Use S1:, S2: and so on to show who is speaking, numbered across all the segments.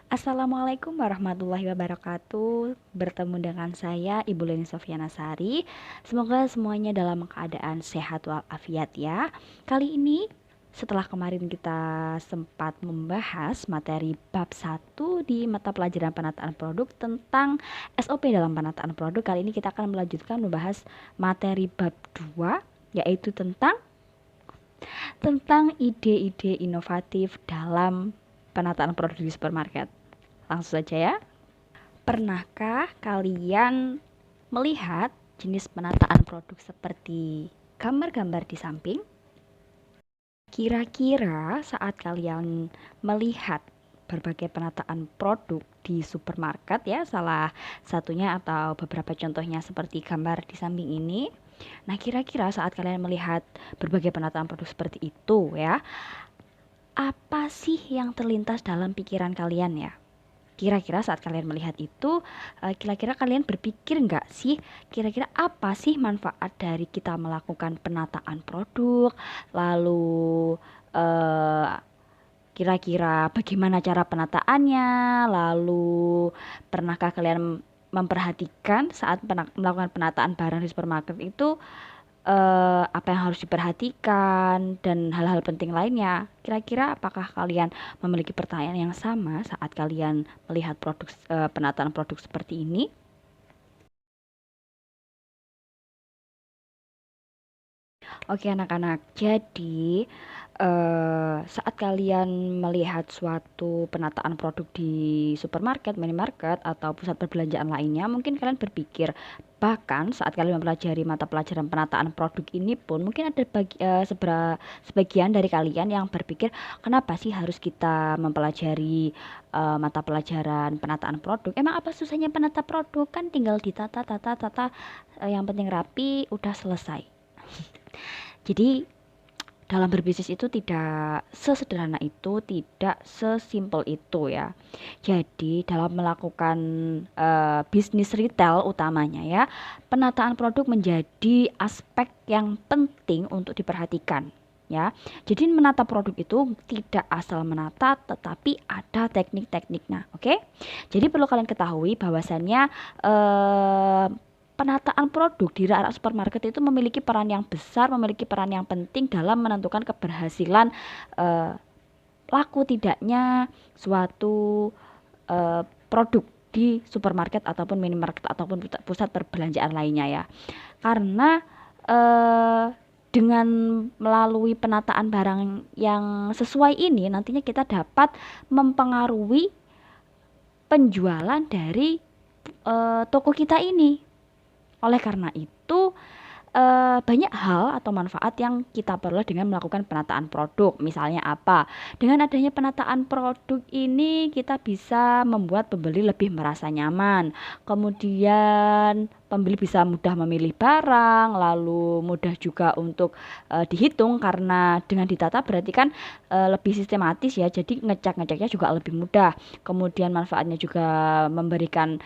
S1: Assalamualaikum warahmatullahi wabarakatuh. Bertemu dengan saya Ibu Leni Sofiana Sari. Semoga semuanya dalam keadaan sehat walafiat ya. Kali ini setelah kemarin kita sempat membahas materi bab 1 di mata pelajaran penataan produk tentang SOP dalam penataan produk, kali ini kita akan melanjutkan membahas materi bab 2 yaitu tentang ide-ide inovatif dalam penataan produk di supermarket. Langsung saja ya. Pernahkah kalian melihat jenis penataan produk seperti gambar-gambar di samping? Kira-kira saat kalian melihat berbagai penataan produk di supermarket ya, salah satunya atau beberapa contohnya seperti gambar di samping ini. Nah, kira-kira saat kalian melihat berbagai penataan produk seperti itu ya, apa sih yang terlintas dalam pikiran kalian ya? Kira-kira saat kalian melihat itu, kira-kira kalian berpikir nggak sih, kira-kira apa sih manfaat dari kita melakukan penataan produk? Lalu, eh, kira-kira bagaimana cara penataannya? Lalu, pernahkah kalian memperhatikan saat melakukan penataan barang di supermarket itu apa yang harus diperhatikan dan hal-hal penting lainnya. Kira-kira apakah kalian memiliki pertanyaan yang sama saat kalian melihat penataan produk seperti ini? Oke anak-anak, jadi saat kalian melihat suatu penataan produk di supermarket, minimarket, atau pusat perbelanjaan lainnya, mungkin kalian berpikir, bahkan saat kalian mempelajari mata pelajaran penataan produk ini pun, mungkin ada sebagian dari kalian yang berpikir, kenapa sih harus kita mempelajari mata pelajaran penataan produk? Emang apa susahnya penata produk? Kan tinggal ditata, tata, tata, yang penting rapi, udah selesai. Jadi dalam berbisnis itu tidak sesederhana itu, tidak sesimpel itu ya. Jadi dalam melakukan bisnis retail utamanya ya, penataan produk menjadi aspek yang penting untuk diperhatikan ya. Jadi menata produk itu tidak asal menata, tetapi ada teknik-tekniknya, oke? Jadi perlu kalian ketahui bahwasannya eh, penataan produk di area supermarket itu memiliki peran yang besar, memiliki peran yang penting dalam menentukan keberhasilan eh, laku tidaknya suatu produk di supermarket ataupun minimarket ataupun pusat perbelanjaan lainnya ya. Karena eh, dengan melalui penataan barang yang sesuai ini nantinya kita dapat mempengaruhi penjualan dari toko kita ini. Oleh karena itu, banyak hal atau manfaat yang kita peroleh dengan melakukan penataan produk. Misalnya apa? Dengan adanya penataan produk ini kita bisa membuat pembeli lebih merasa nyaman. Kemudian pembeli bisa mudah memilih barang, lalu mudah juga untuk dihitung karena dengan ditata berarti kan lebih sistematis ya. Jadi ngecek-ngeceknya juga lebih mudah. Kemudian manfaatnya juga memberikan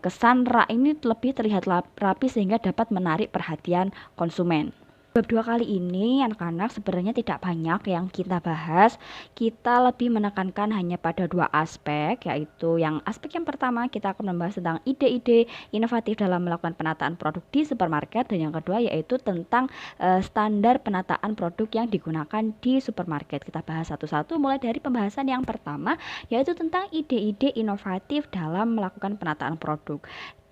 S1: kesan rak ini lebih terlihat rapi sehingga dapat menarik perhatian konsumen. Bab 2 kali ini anak-anak sebenarnya tidak banyak yang kita bahas. Kita lebih menekankan hanya pada dua aspek, yaitu yang aspek yang pertama kita akan membahas tentang ide-ide inovatif dalam melakukan penataan produk di supermarket, dan yang kedua yaitu tentang standar penataan produk yang digunakan di supermarket. Kita bahas satu-satu mulai dari pembahasan yang pertama yaitu tentang ide-ide inovatif dalam melakukan penataan produk.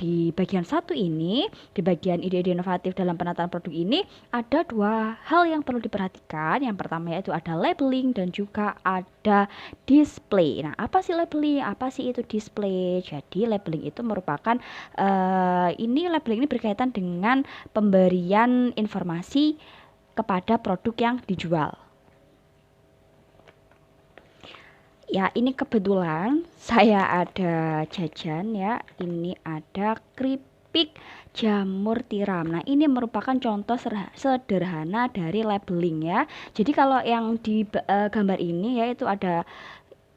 S1: Di bagian satu ini, di bagian ide-ide inovatif dalam penataan produk ini, ada dua hal yang perlu diperhatikan. Yang pertama yaitu ada labeling dan juga ada display. Nah, apa sih labeling? Apa sih itu display? Jadi labeling itu merupakan labeling ini berkaitan dengan pemberian informasi kepada produk yang dijual. Ya, ini kebetulan saya ada jajan ya. Ini ada keripik jamur tiram. Nah, ini merupakan contoh sederhana dari labeling ya. Jadi kalau yang di gambar ini ya itu ada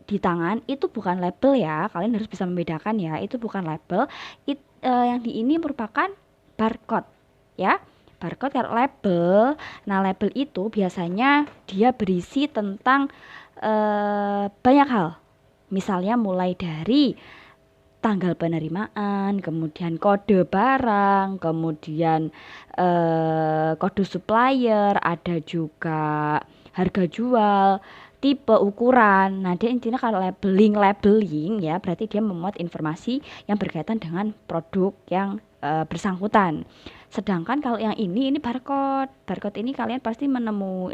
S1: di tangan itu bukan label ya. Kalian harus bisa membedakan ya. Itu bukan label. Yang di ini merupakan barcode ya. Barcode kalau label. Nah, label itu biasanya dia berisi tentang banyak hal. Misalnya mulai dari tanggal penerimaan, kemudian kode barang, kemudian kode supplier, ada juga harga jual, tipe, ukuran. Nah, dia intinya kalau labeling ya, berarti dia memuat informasi yang berkaitan dengan produk yang bersangkutan. Sedangkan kalau yang ini barcode. Barcode ini kalian pasti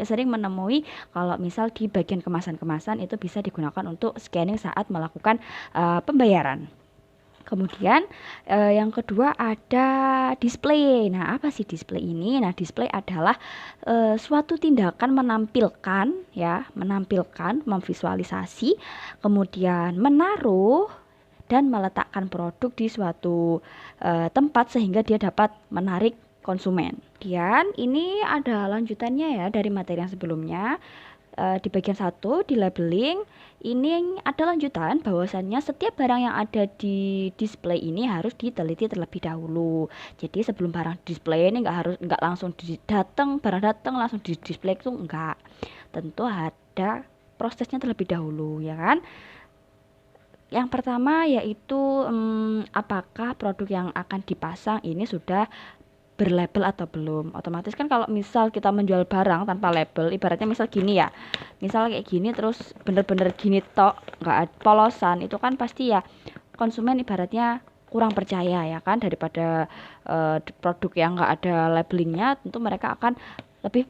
S1: sering menemui kalau misal di bagian kemasan-kemasan itu bisa digunakan untuk scanning saat melakukan pembayaran. Kemudian yang kedua ada display. Nah, apa sih display ini? Nah, display adalah suatu tindakan menampilkan, memvisualisasi, kemudian menaruh dan meletakkan produk di suatu tempat sehingga dia dapat menarik konsumen. Kemudian ini ada lanjutannya ya dari materi yang sebelumnya. Di bagian 1 di labeling ini ada lanjutan bahwasannya setiap barang yang ada di display ini harus diteliti terlebih dahulu. Jadi sebelum barang display ini nggak langsung barang datang langsung di display itu enggak. Tentu ada prosesnya terlebih dahulu ya kan. Yang pertama yaitu apakah produk yang akan dipasang ini sudah berlabel atau belum. Otomatis kan kalau misal kita menjual barang tanpa label, ibaratnya misal gini ya, misal kayak gini terus bener-bener gini tok, nggak ada polosan, itu kan pasti ya konsumen ibaratnya kurang percaya ya kan, daripada produk yang nggak ada labelingnya, tentu mereka akan lebih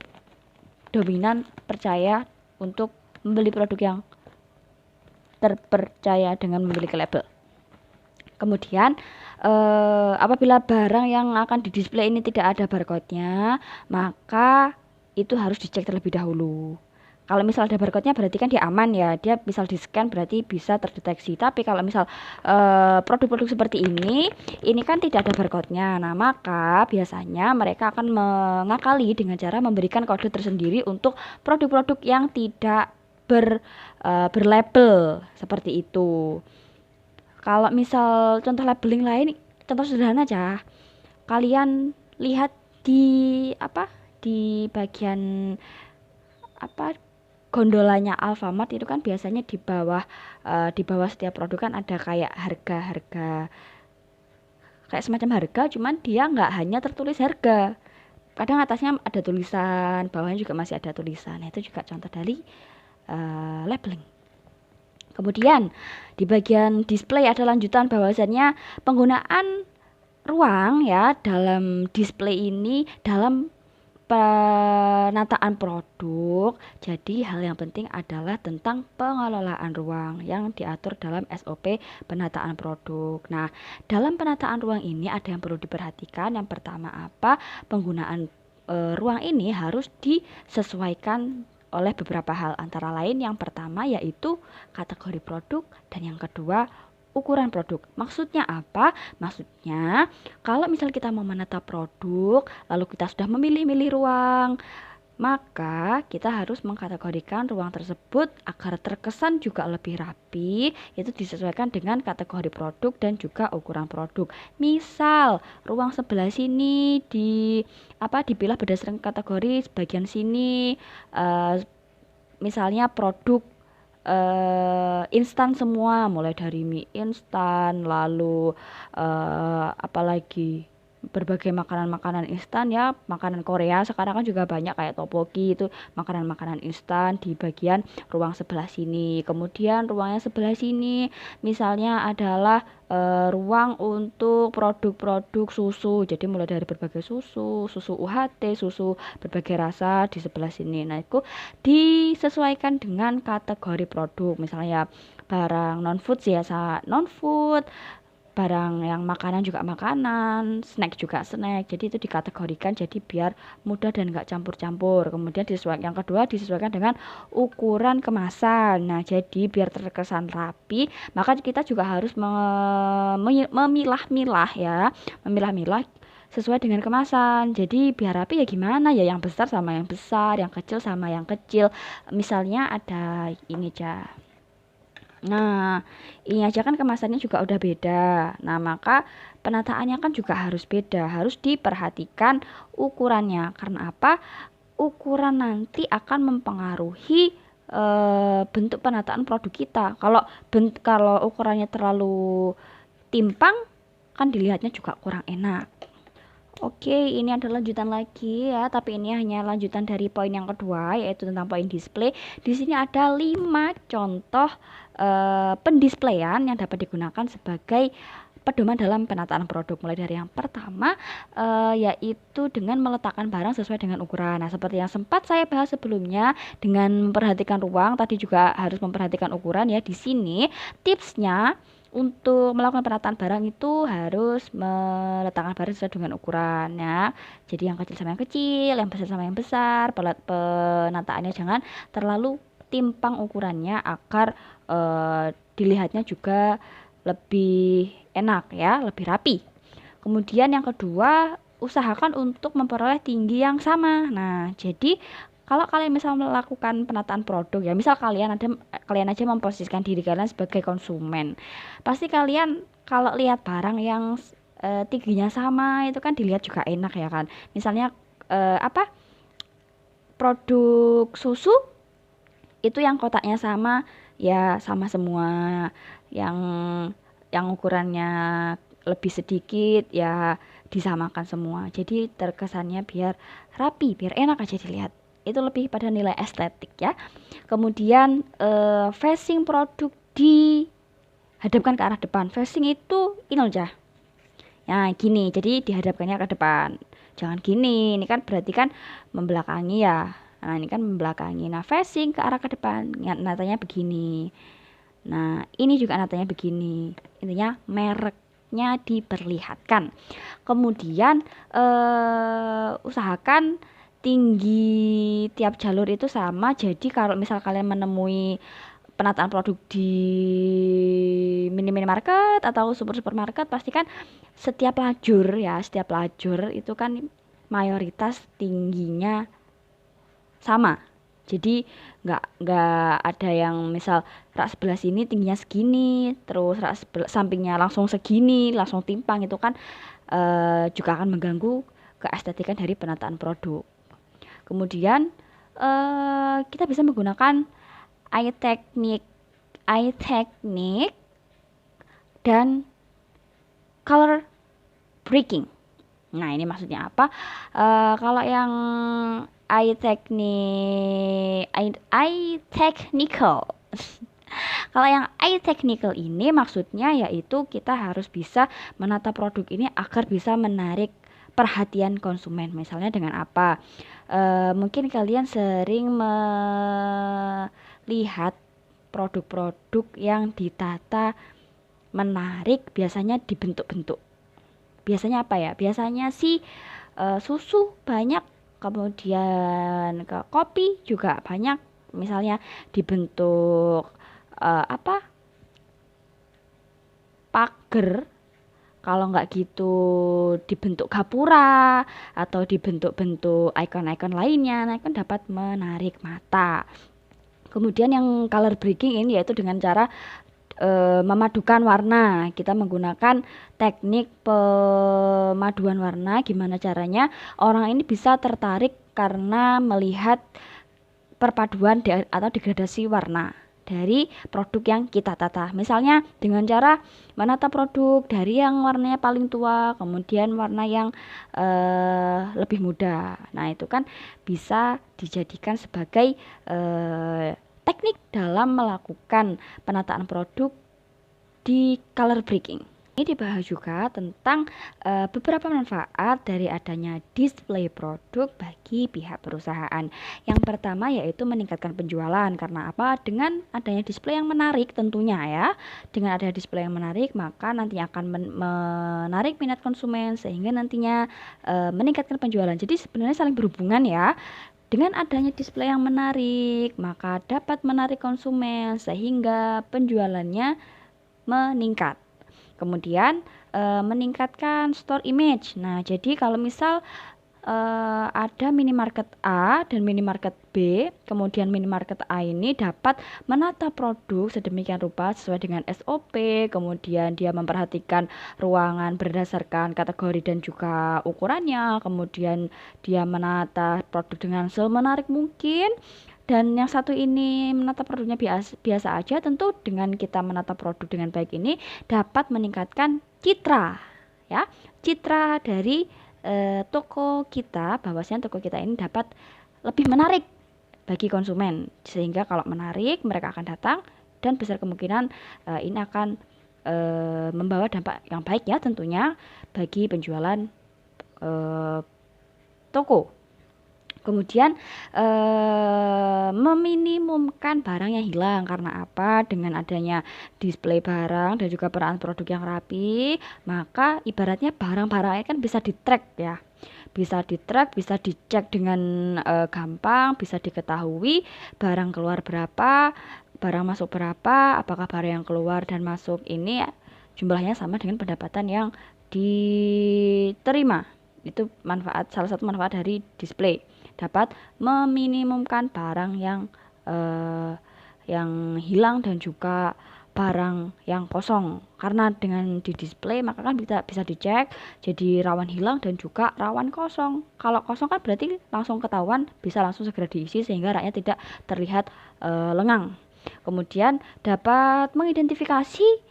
S1: dominan percaya untuk membeli produk yang terpercaya dengan memiliki label. Kemudian apabila barang yang akan didisplay ini tidak ada barcode-nya, maka itu harus dicek terlebih dahulu. Kalau misal ada barcode-nya berarti kan dia aman ya, dia misal di-scan berarti bisa terdeteksi. Tapi kalau misal produk-produk seperti ini kan tidak ada barcode-nya. Nah, maka biasanya mereka akan mengakali dengan cara memberikan kode tersendiri untuk produk-produk yang tidak berlabel seperti itu. Kalau misal contoh labeling lain, contoh sederhana aja. Kalian lihat di bagian gondolanya Alfamart itu kan biasanya di bawah setiap produk kan ada kayak harga kayak semacam harga, cuman dia nggak hanya tertulis harga. Kadang atasnya ada tulisan, bawahnya juga masih ada tulisan. Nah, itu juga contoh dari labeling. Kemudian di bagian display ada lanjutan bahwasannya penggunaan ruang ya dalam display ini dalam penataan produk. Jadi hal yang penting adalah tentang pengelolaan ruang yang diatur dalam SOP penataan produk. Nah, dalam penataan ruang ini ada yang perlu diperhatikan. Yang pertama penggunaan ruang ini harus disesuaikan oleh beberapa hal, antara lain yang pertama yaitu kategori produk dan yang kedua ukuran produk. Maksudnya apa? Maksudnya kalau misal kita mau menata produk lalu kita sudah memilih-milih ruang, maka kita harus mengkategorikan ruang tersebut agar terkesan juga lebih rapi, itu disesuaikan dengan kategori produk dan juga ukuran produk. Misal ruang sebelah sini dipilah berdasarkan kategori, bagian sini misalnya produk instan semua, mulai dari mie instan, lalu apalagi berbagai makanan-makanan instan ya, makanan Korea sekarang kan juga banyak kayak tteokbokki, itu makanan-makanan instan di bagian ruang sebelah sini. Kemudian ruangnya sebelah sini misalnya adalah ruang untuk produk-produk susu, jadi mulai dari berbagai susu UHT, susu berbagai rasa di sebelah sini. Nah, itu disesuaikan dengan kategori produk, misalnya barang non food ya non food, barang yang makanan juga makanan, snack juga snack. Jadi itu dikategorikan jadi biar mudah dan nggak campur-campur. Kemudian yang kedua disesuaikan dengan ukuran kemasan. Nah, jadi biar terkesan rapi, maka kita juga harus memilah-milah sesuai dengan kemasan. Jadi biar rapi ya gimana ya, yang besar sama yang besar, yang kecil sama yang kecil. Misalnya ada ini aja. Nah, ini aja kan kemasannya juga udah beda. Nah, maka penataannya kan juga harus beda, harus diperhatikan ukurannya. Karena apa? Ukuran nanti akan mempengaruhi bentuk penataan produk kita. Kalau ukurannya terlalu timpang kan dilihatnya juga kurang enak. Oke, ini ada lanjutan lagi ya, tapi ini hanya lanjutan dari poin yang kedua, yaitu tentang poin display. Di sini ada 5 contoh pendisplayan yang dapat digunakan sebagai pedoman dalam penataan produk. Mulai dari yang pertama, yaitu dengan meletakkan barang sesuai dengan ukuran. Nah, seperti yang sempat saya bahas sebelumnya, dengan memperhatikan ruang, tadi juga harus memperhatikan ukuran ya. Di sini tipsnya untuk melakukan penataan barang itu harus meletakkan barang sesuai dengan ukurannya. Jadi yang kecil sama yang kecil, yang besar sama yang besar. Penataannya jangan terlalu timpang ukurannya agar dilihatnya juga lebih enak ya, lebih rapi. Kemudian yang kedua, usahakan untuk memperoleh tinggi yang sama. Nah, jadi kalau kalian misal melakukan penataan produk ya, misal kalian aja memposisikan diri kalian sebagai konsumen, pasti kalian kalau lihat barang yang tingginya sama itu kan dilihat juga enak ya kan. Misalnya produk susu itu yang kotaknya sama ya, sama semua. Yang ukurannya lebih sedikit ya disamakan semua, jadi terkesannya biar rapi, biar enak aja dilihat. Itu lebih pada nilai estetik ya. Kemudian facing produk dihadapkan ke arah depan. Facing itu ini aja. Nah, gini, jadi dihadapkannya ke depan. Jangan gini, ini kan berarti kan membelakangi ya. Nah, ini kan membelakangi. Nah, facing ke arah ke depan. Natanya begini. Nah, ini juga natanya begini. Intinya mereknya diperlihatkan. Kemudian usahakan tinggi tiap jalur itu sama. Jadi kalau misal kalian menemui penataan produk di minimarket atau supermarket, pastikan setiap lajur itu kan mayoritas tingginya sama. Jadi nggak ada yang misal rak sebelah sini tingginya segini, terus rak sampingnya langsung segini, langsung timpang. Itu kan juga akan mengganggu keestetikan dari penataan produk. Kemudian kita bisa menggunakan eye technique dan color breaking. Nah, ini maksudnya apa? Kalau yang eye technical kalau yang eye technical ini maksudnya yaitu kita harus bisa menata produk ini agar bisa menarik perhatian konsumen. Misalnya dengan apa? Mungkin kalian sering melihat produk-produk yang ditata menarik, biasanya dibentuk-bentuk. Biasanya apa ya? Biasanya sih susu banyak, kemudian ke kopi juga banyak. Misalnya dibentuk pagar, kalau nggak gitu dibentuk gapura atau dibentuk-bentuk icon-icon lainnya. Nah, kan dapat menarik mata. Kemudian yang color breaking ini yaitu dengan cara memadukan warna. Kita menggunakan teknik pemaduan warna. Gimana caranya orang ini bisa tertarik karena melihat perpaduan atau degradasi warna dari produk yang kita tata. Misalnya dengan cara menata produk dari yang warnanya paling tua, kemudian warna yang lebih muda. Nah, itu kan bisa dijadikan sebagai teknik dalam melakukan penataan produk di color breaking. Ini dibahas juga tentang beberapa manfaat dari adanya display produk bagi pihak perusahaan. Yang pertama yaitu meningkatkan penjualan. Karena apa? Dengan adanya display yang menarik tentunya ya. Dengan adanya display yang menarik, maka nantinya akan menarik minat konsumen sehingga nantinya meningkatkan penjualan. Jadi sebenarnya saling berhubungan ya. Dengan adanya display yang menarik, maka dapat menarik konsumen sehingga penjualannya meningkat. Kemudian meningkatkan store image. Nah, jadi kalau misal ada minimarket A dan minimarket B, kemudian minimarket A ini dapat menata produk sedemikian rupa sesuai dengan SOP, kemudian dia memperhatikan ruangan berdasarkan kategori dan juga ukurannya, kemudian dia menata produk dengan semenarik mungkin dan yang satu ini menata produknya biasa aja, tentu dengan kita menata produk dengan baik ini dapat meningkatkan citra, ya, citra dari toko kita, bahwasanya toko kita ini dapat lebih menarik bagi konsumen, sehingga kalau menarik mereka akan datang dan besar kemungkinan ini akan membawa dampak yang baik ya tentunya bagi penjualan toko. Kemudian meminimumkan barang yang hilang. Karena apa? Dengan adanya display barang dan juga penataan produk yang rapi, maka ibaratnya barang-barangnya kan bisa di-track ya. Bisa di-track, bisa dicek dengan gampang, bisa diketahui barang keluar berapa, barang masuk berapa, apakah barang yang keluar dan masuk ini jumlahnya sama dengan pendapatan yang diterima. Itu salah satu manfaat dari display, dapat meminimumkan barang yang hilang dan juga barang yang kosong, karena dengan di display maka kan bisa dicek, jadi rawan hilang dan juga rawan kosong. Kalau kosong kan berarti langsung ketahuan, bisa langsung segera diisi sehingga rakyat tidak terlihat lengang. Kemudian dapat mengidentifikasi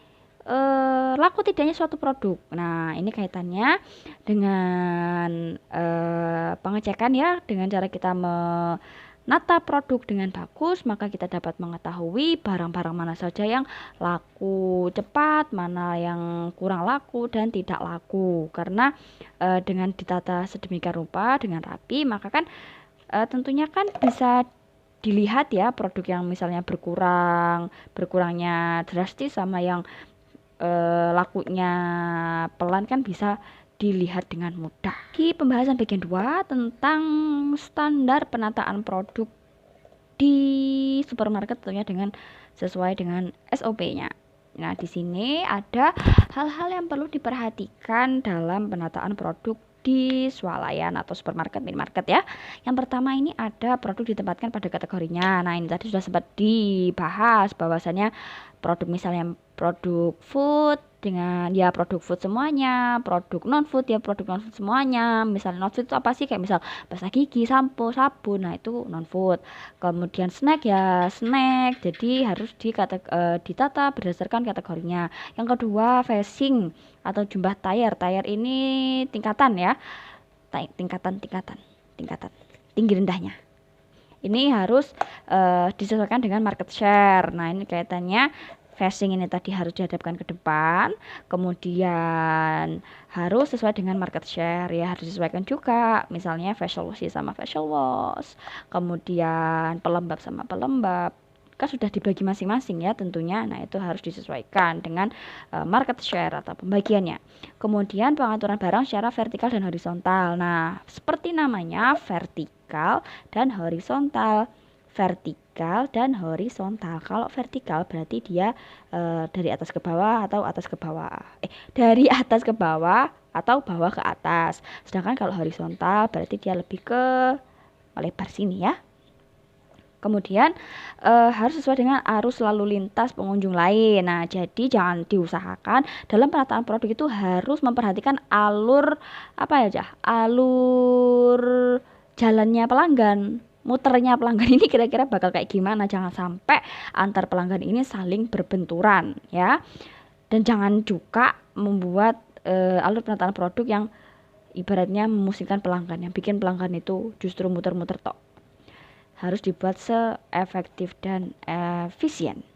S1: laku tidaknya suatu produk. Nah, ini kaitannya dengan pengecekan ya, dengan cara kita menata produk dengan bagus, maka kita dapat mengetahui barang-barang mana saja yang laku cepat, mana yang kurang laku dan tidak laku. Karena dengan ditata sedemikian rupa dengan rapi, maka kan tentunya kan bisa dilihat ya produk yang misalnya berkurangnya drastis sama yang lakunya pelan kan bisa dilihat dengan mudah. Di pembahasan bagian 2 tentang standar penataan produk di supermarket tentunya dengan sesuai dengan SOP-nya. Nah, di sini ada hal-hal yang perlu diperhatikan dalam penataan produk di swalayan atau supermarket, minimarket ya. Yang pertama ini ada produk ditempatkan pada kategorinya. Nah, ini tadi sudah sempat dibahas bahwasannya produk misalnya produk food dengan ya produk food semuanya, produk non food ya produk non food semuanya. Misalnya non food itu apa sih? Kayak misal pasta gigi, sampo, sabun, nah itu non food. Kemudian snack ya snack, jadi harus ditata berdasarkan kategorinya. Yang kedua facing atau jumlah tayar. Tayar ini tingkatan ya, tingkatan tinggi rendahnya. Ini harus disesuaikan dengan market share. Nah, ini kaitannya facing ini tadi harus dihadapkan ke depan, kemudian harus sesuai dengan market share ya, harus disesuaikan juga. Misalnya facial wash sama facial wash, kemudian pelembab sama pelembab, kan sudah dibagi masing-masing ya tentunya. Nah, itu harus disesuaikan dengan market share atau pembagiannya. Kemudian pengaturan barang secara vertikal dan horizontal. Nah, seperti namanya vertikal dan horizontal. Vertikal dan horizontal. Kalau vertikal berarti dia dari atas ke bawah atau atas ke bawah. Dari atas ke bawah atau bawah ke atas. Sedangkan kalau horizontal berarti dia lebih ke lebar sini ya. Kemudian harus sesuai dengan arus lalu lintas pengunjung lain. Nah, jadi jangan diusahakan dalam penataan produk itu harus memperhatikan alur alur jalannya pelanggan, muternya pelanggan ini kira-kira bakal kayak gimana. Jangan sampai antar pelanggan ini saling berbenturan ya. Dan jangan juga membuat alur penataan produk yang ibaratnya memusingkan pelanggan, yang bikin pelanggan itu justru muter-muter tok. Harus dibuat seefektif dan efisien.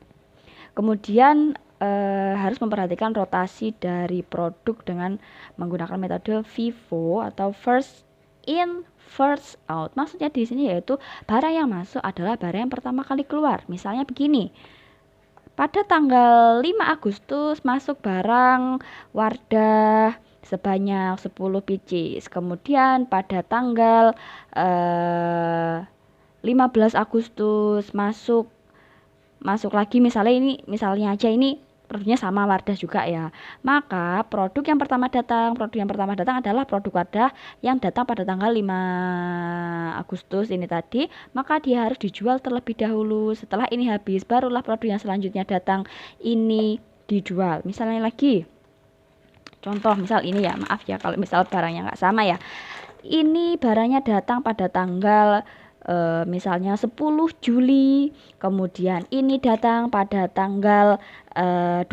S1: Kemudian harus memperhatikan rotasi dari produk dengan menggunakan metode FIFO atau first in first out. Maksudnya di sini yaitu barang yang masuk adalah barang yang pertama kali keluar. Misalnya begini. Pada tanggal 5 Agustus masuk barang Wardah sebanyak 10 pieces. Kemudian pada tanggal 15 Agustus masuk lagi, misalnya aja ini produknya sama Wardah juga ya. Maka produk yang pertama datang adalah produk Wardah yang datang pada tanggal 5 Agustus ini tadi, maka dia harus dijual terlebih dahulu. Setelah ini habis, barulah produk yang selanjutnya datang ini dijual. Misalnya lagi, contoh misal ini ya, maaf ya kalau misal barangnya nggak sama ya. Ini barangnya datang pada tanggal misalnya 10 Juli, kemudian ini datang pada tanggal 20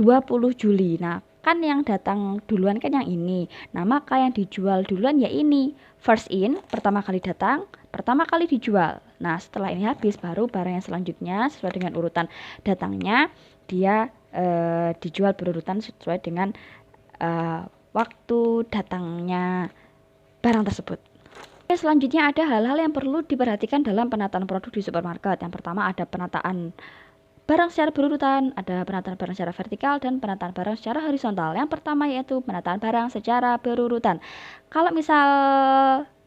S1: Juli. Nah, kan yang datang duluan kan yang ini. Nah, maka yang dijual duluan ya ini. First in, pertama kali datang, pertama kali dijual. Nah, setelah ini habis baru barang yang selanjutnya sesuai dengan urutan datangnya dia dijual berurutan sesuai dengan waktu datangnya barang tersebut. Selanjutnya ada hal-hal yang perlu diperhatikan dalam penataan produk di supermarket. Yang pertama ada penataan barang secara berurutan, ada penataan barang secara vertikal dan penataan barang secara horizontal. Yang pertama yaitu penataan barang secara berurutan. Kalau misal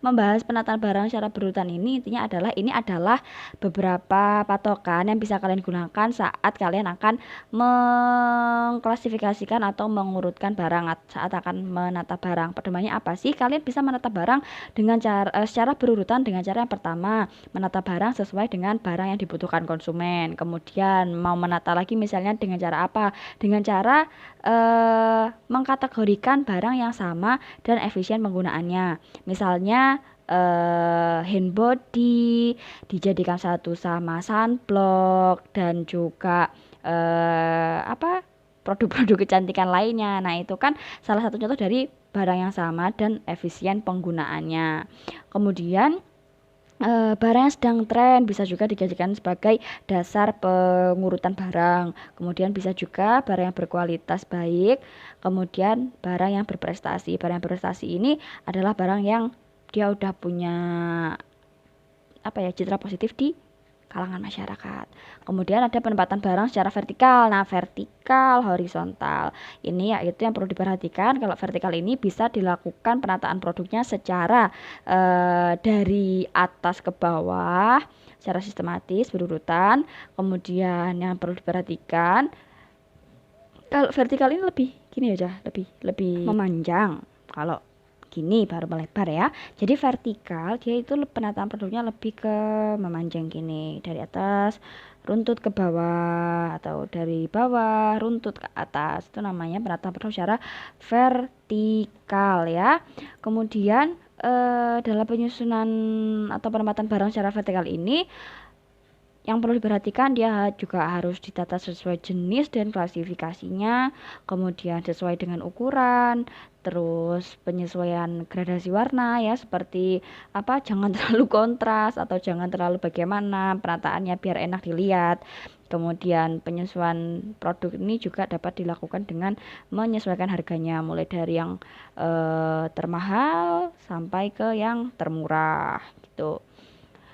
S1: membahas penataan barang secara berurutan ini intinya adalah beberapa patokan yang bisa kalian gunakan saat kalian akan mengklasifikasikan atau mengurutkan barang saat akan menata barang. Pedomannya apa sih? Kalian bisa menata barang dengan secara berurutan dengan cara yang pertama, menata barang sesuai dengan barang yang dibutuhkan konsumen. Kemudian mau menata lagi misalnya dengan cara apa? Dengan cara mengkategorikan barang yang sama dan efisien penggunaannya. Misalnya hand body dijadikan satu sama sunblock dan juga produk-produk kecantikan lainnya. Nah, itu kan salah satu contoh dari barang yang sama dan efisien penggunaannya. Kemudian barang yang sedang tren bisa juga dijadikan sebagai dasar pengurutan barang. Kemudian bisa juga barang yang berkualitas baik. Kemudian barang yang berprestasi. Barang yang berprestasi ini adalah barang yang dia udah punya citra positif di kalangan masyarakat. Kemudian ada penempatan barang secara vertikal. Nah, vertikal, horizontal. Ini yaitu yang perlu diperhatikan. Kalau vertikal ini bisa dilakukan penataan produknya secara dari atas ke bawah, secara sistematis, berurutan. Kemudian yang perlu diperhatikan, kalau vertikal ini lebih gini aja, lebih memanjang. Kalau gini baru melebar ya. Jadi vertikal dia itu penataan produknya lebih ke memanjang gini, dari atas runtut ke bawah atau dari bawah runtut ke atas. Itu namanya penataan produk secara vertikal ya. Kemudian dalam penyusunan atau penempatan barang secara vertikal ini yang perlu diperhatikan dia juga harus ditata sesuai jenis dan klasifikasinya, kemudian sesuai dengan ukuran, terus penyesuaian gradasi warna ya, seperti jangan terlalu kontras atau jangan terlalu bagaimana penataannya biar enak dilihat. Kemudian penyesuaian produk ini juga dapat dilakukan dengan menyesuaikan harganya mulai dari yang termahal sampai ke yang termurah gitu.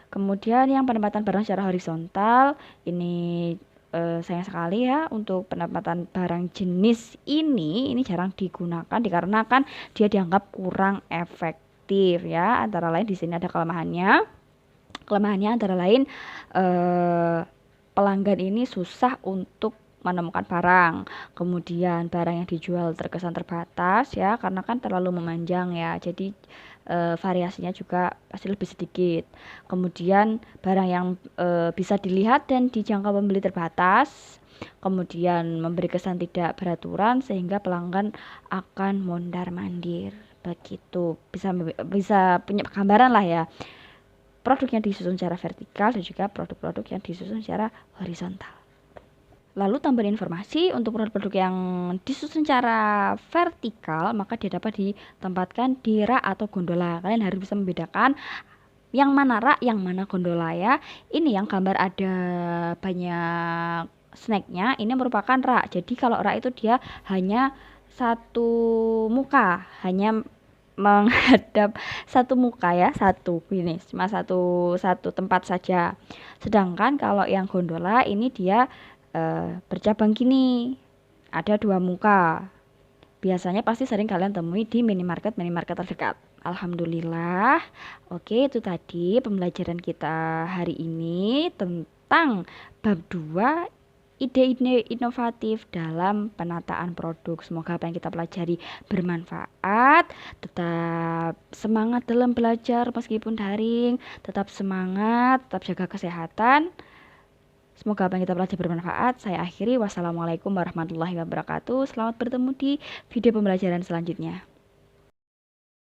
S1: Kemudian yang penempatan barang secara horizontal ini sayang sekali ya, untuk penempatan barang jenis ini jarang digunakan dikarenakan dia dianggap kurang efektif ya. Antara lain di sini ada kelemahannya. Kelemahannya antara lain pelanggan ini susah untuk menemukan barang. Kemudian barang yang dijual terkesan terbatas ya, karena kan terlalu memanjang ya. Jadi variasinya juga pasti lebih sedikit. Kemudian barang yang bisa dilihat dan dijangkau pembeli terbatas. Kemudian memberi kesan tidak beraturan sehingga pelanggan akan mondar-mandir. Begitu. Bisa punya gambaran lah ya. Produk yang disusun secara vertikal dan juga produk-produk yang disusun secara horizontal. Lalu tambahan informasi untuk produk-produk yang disusun secara vertikal, maka dia dapat ditempatkan di rak atau gondola. Kalian harus bisa membedakan yang mana rak, yang mana gondola ya. Ini yang gambar ada banyak snacknya, ini merupakan rak. Jadi kalau rak itu dia hanya satu muka, hanya menghadap satu muka ya, ini cuma satu tempat saja. Sedangkan kalau yang gondola ini dia bercabang gini, ada dua muka. Biasanya pasti sering kalian temui di minimarket terdekat. Alhamdulillah. Oke, itu tadi pembelajaran kita hari ini tentang bab 2, ide-ide inovatif dalam penataan produk. Semoga apa yang kita pelajari bermanfaat. Tetap semangat dalam belajar meskipun daring. Tetap semangat, tetap jaga kesehatan. Semoga apa yang kita pelajari bermanfaat. Saya akhiri. Wassalamualaikum warahmatullahi wabarakatuh. Selamat bertemu di video pembelajaran selanjutnya.